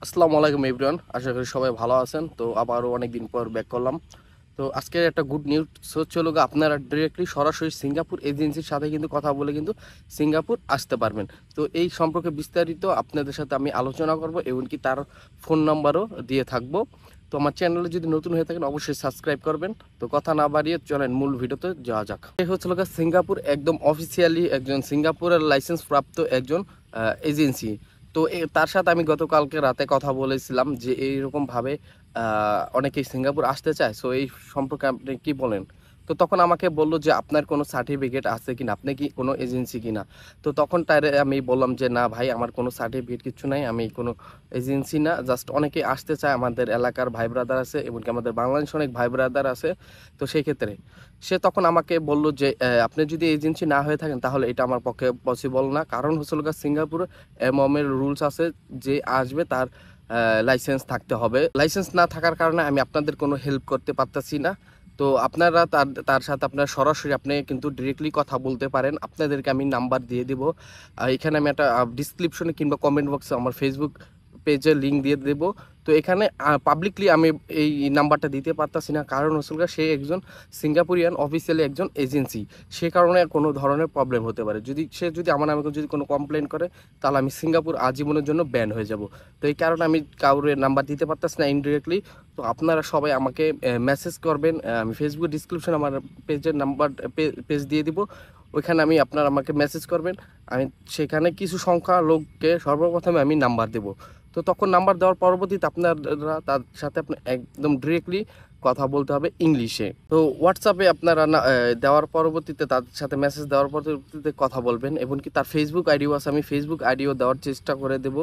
আসসালামু আলাইকুম এভরিওয়ান, আশা করি সবাই ভালো আছেন। তো আবারও অনেকদিন পর ব্যাক করলাম। তো আজকে একটা গুড নিউজ হচ্ছে হলো আপনারা ডিরেক্টলি সরাসরি সিঙ্গাপুর এজেন্সির সাথে কিন্তু কথা বলে কিন্তু সিঙ্গাপুর আসতে পারবেন। তো এই সম্পর্কে বিস্তারিত আপনাদের সাথে আমি আলোচনা করব, এমনকি তার ফোন নাম্বারও দিয়ে থাকবো। তো আমার চ্যানেলে যদি নতুন হয়ে থাকেন অবশ্যই সাবস্ক্রাইব করবেন। তো কথা না বাড়িয়ে চলেন মূল ভিডিওতে যাওয়া যাক। এই হচ্ছে সিঙ্গাপুর একদম অফিসিয়ালি একজন সিঙ্গাপুরের লাইসেন্স প্রাপ্ত একজন এজেন্সি। তো তার সাথে আমি গতকালকে রাতে কথা বলেছিলাম যে এইরকমভাবে অনেকেই সিঙ্গাপুর আসতে চায়, সো এই সম্পর্কে আপনি কি বলেন? তো তখন আমাকে বললো যে আপনার কোনো সার্টিফিকেট আছে কিনা, আপনি কি কোনো এজেন্সি কিনা। তো তখন তার আমি বললাম যে না ভাই, আমার কোনো সার্টিফিকেট কিছু নাই, আমি কোনো এজেন্সি না, জাস্ট অনেকেই আসতে চায়, আমাদের এলাকার ভাই ব্রাদার আছে, এমনকি আমাদের বাংলাদেশে অনেক ভাই ব্রাদার আছে। তো সেই ক্ষেত্রে সে তখন আমাকে বলল যে আপনি যদি এজেন্সি না হয়ে থাকেন তাহলে এটা আমার পক্ষে পসিবল না, কারণ হচ্ছে সিঙ্গাপুর এমএমের রুলস আছে যে আসবে তার লাইসেন্স থাকতে হবে। লাইসেন্স না থাকার কারণে আমি আপনাদের কোনো হেল্প করতে পারতাছি না। তো আপনারা তার তার সাথে আপনার সরাসরি আপনি কিন্তু ডিরেক্টলি কথা বলতে পারেন, আপনাদেরকে আমি নাম্বার দিয়ে দিব। এখানে আমি একটা ডিসক্রিপশনে কিংবা কমেন্ট বক্সে আমার ফেসবুক পেজের লিঙ্ক দিয়ে দেব। তো এখানে পাবলিকলি আমি এই নাম্বারটা দিতে পারতাছি না, কারণ হচ্ছে সে একজন সিঙ্গাপুরিয়ান অফিসিয়ালি একজন এজেন্সি। সে কারণে কোনো ধরনের প্রবলেম হতে পারে, যদি আমার নামে যদি কোনো কমপ্লেন করে তাহলে আমি সিঙ্গাপুর আজীবনের জন্য ব্যান হয়ে যাব। তো এই কারণে আমি কাউরে নাম্বার দিতে পারতেছি না ইনডিরেক্টলি। তো আপনারা সবাই আমাকে মেসেজ করবেন, আমি ফেসবুক ডিসক্রিপশন আমার পেজের নাম্বার পেজ দিয়ে দিব, ওইখানে আপনারা আমাকে মেসেজ করবেন। আমি সেখানে কিছু সংখ্যা লোককে সর্বপ্রথমে আমি নাম্বার দেব। তো তখন নাম্বার দেওয়ার পরবর্তীতে আপনারা তার সাথে আপনি একদম ডিরেক্টলি কথা বলতে হবে ইংলিশে। তো হোয়াটসঅ্যাপে আপনারা দেওয়ার পরবর্তীতে তাদের সাথে মেসেজ দেওয়ার পরবর্তীতে কথা বলবেন, এমনকি তার ফেসবুক আইডিও আছে, আমি ফেসবুক আইডিও দেওয়ার চেষ্টা করে দেব।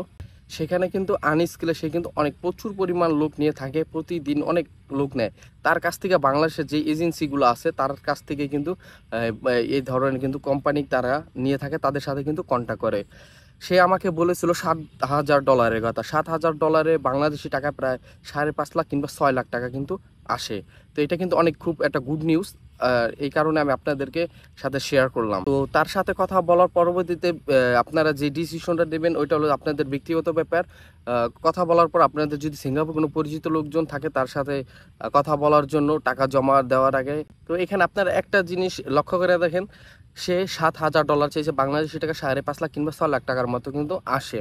সেখানে কিন্তু আনস্কিলে সে কিন্তু অনেক প্রচুর পরিমাণ লোক নিয়ে থাকে, প্রতিদিন অনেক লোক নেয় তার কাছ থেকে। বাংলাদেশের যে এজেন্সিগুলো আছে তার কাছ থেকে কিন্তু এই ধরনের কিন্তু কোম্পানি তারা নিয়ে থাকে, তাদের সাথে কিন্তু কন্ট্যাক্ট করে। সে আমাকে বলেছিল $7,000 কথা। $7,000 বাংলাদেশি টাকা প্রায় 5.5 লাখ কিংবা 6 লাখ টাকা কিন্তু আসে। তো এটা কিন্তু অনেক খুব একটা গুড নিউজ, এই কারণে আমি আপনাদেরকে সাথে শেয়ার করলাম। তো তার সাথে কথা বলার পরবর্তীতে আপনারা যে ডিসিশনটা দেবেন ওইটা হলো আপনাদের ব্যক্তিগত ব্যাপার। কথা বলার পর আপনাদের যদি সিঙ্গাপুর কোনো পরিচিত লোকজন থাকে তার সাথে কথা বলার জন্য টাকা জমা দেওয়ার আগে, তো এখানে আপনারা একটা জিনিস লক্ষ্য করে দেখেন, সে $7,000 চেয়েছে, বাংলাদেশি টাকা 5.5 লাখ কিংবা 6 লাখ টাকার মতো কিন্তু আসে।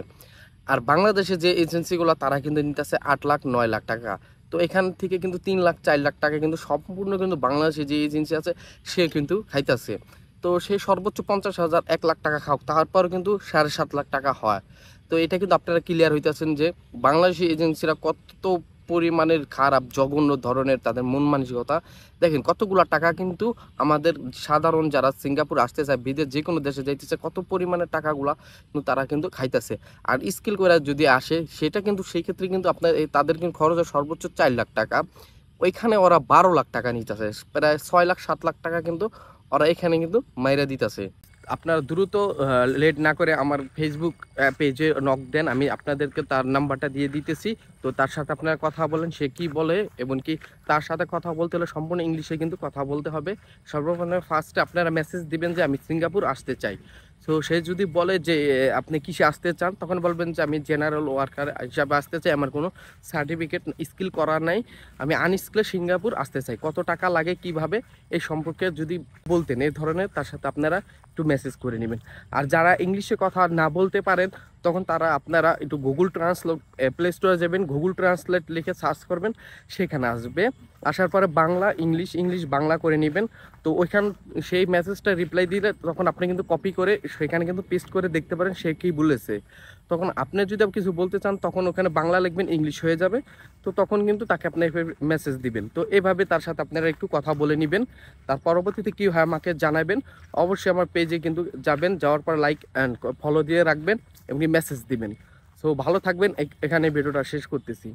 আর বাংলাদেশে যে এজেন্সিগুলো তারা কিন্তু নিতেছে 8 লাখ 9 লাখ টাকা। তো এখান থেকে কিন্তু 3 লাখ 4 লাখ টাকা কিন্তু সম্পূর্ণ কিন্তু বাংলাদেশে যে এজেন্সি আছে সে কিন্তু খাইতেছে। তো সে সর্বোচ্চ 50,000 1 লাখ টাকা খাওক, তারপর কিন্তু 7.5 লাখ টাকা হয়। তো এটা কিন্তু আপনারা ক্লিয়ার হইতেছেন যে বাংলাদেশি এজেন্সিরা কত পরিমাণের খারাপ, জঘন্য ধরনের তাদের মন মানসিকতা। দেখেন কতগুলা টাকা কিন্তু আমাদের সাধারণ যারা সিঙ্গাপুর আসতে চায়, বিদেশ যে কোনো দেশে যাইতেছে, কত পরিমাণের টাকাগুলা কিন্তু তারা কিন্তু খাইতেছে। আর স্কিল করে যদি আসে সেটা কিন্তু সেই ক্ষেত্রে কিন্তু আপনার তাদের কিন্তু খরচ হয় সর্বোচ্চ 4 লাখ টাকা, ওইখানে ওরা 12 লাখ টাকা নিতেছে, প্রায় 6 লাখ 7 লাখ টাকা কিন্তু ওরা এখানে কিন্তু মাইরা দিতেছে। আপনারা দ্রুত লেট না করে আমার ফেসবুক পেজে নক দেন, আমি আপনাদেরকে তার নাম্বারটা দিয়ে দিতেছি। তো তার সাথে আপনারা কথা বলেন, সে কি বলে, এবং কি তার সাথে কথা বলতে হলে সম্পূর্ণ ইংলিশে কিন্তু কথা বলতে হবে। সর্বপ্রথমে ফার্স্টে আপনারা মেসেজ দিবেন যে আমি সিঙ্গাপুর আসতে চাই। সো সে যদি বলে যে আপনি কিসে আসতে চান, তখন বলবেন যে আমি জেনারেল ওয়ার্কার হিসাবে আসতে চাই, আমার কোনো সার্টিফিকেট স্কিল করা নাই, আমি আনস্কিলে সিঙ্গাপুর আসতে চাই, কত টাকা লাগে কিভাবে এই সম্পর্কে যদি বলতেন, এই ধরনের তার সাথে আপনারা একটু মেসেজ করে নেবেন। আর যারা ইংলিশে কথা না বলতে পারেন তখন তারা আপনারা একটু গুগল ট্রান্সলেট প্লে স্টোরে যাবেন, গুগল ট্রান্সলেট লিখে সার্চ করবেন, সেখানে আসবে। আসার পরে বাংলা ইংলিশ ইংলিশ বাংলা করে নেবেন। তো ওইখান সেই মেসেজটা রিপ্লাই দিলে তখন আপনি কিন্তু কপি করে সেখানে কিন্তু পেস্ট করে দেখতে পারেন সে কী বলেছে। তখন আপনি যদি কিছু বলতে চান তখন ওখানে বাংলা লিখবেন, ইংলিশ হয়ে যাবে। তো তখন কিন্তু তাকে আপনি মেসেজ দিবেন। তো এভাবে তার সাথে আপনারা একটু কথা বলে নেবেন। তার পরবর্তীতে কী হয় আমাকে জানাবেন। অবশ্যই আমার পেজে কিন্তু যাবেন, যাওয়ার পর লাইক অ্যান্ড ফলো দিয়ে রাখবেন এবং মেসেজ দিবেন। সো ভালো থাকবেন, এখানে ভিডিওটা শেষ করতেছি।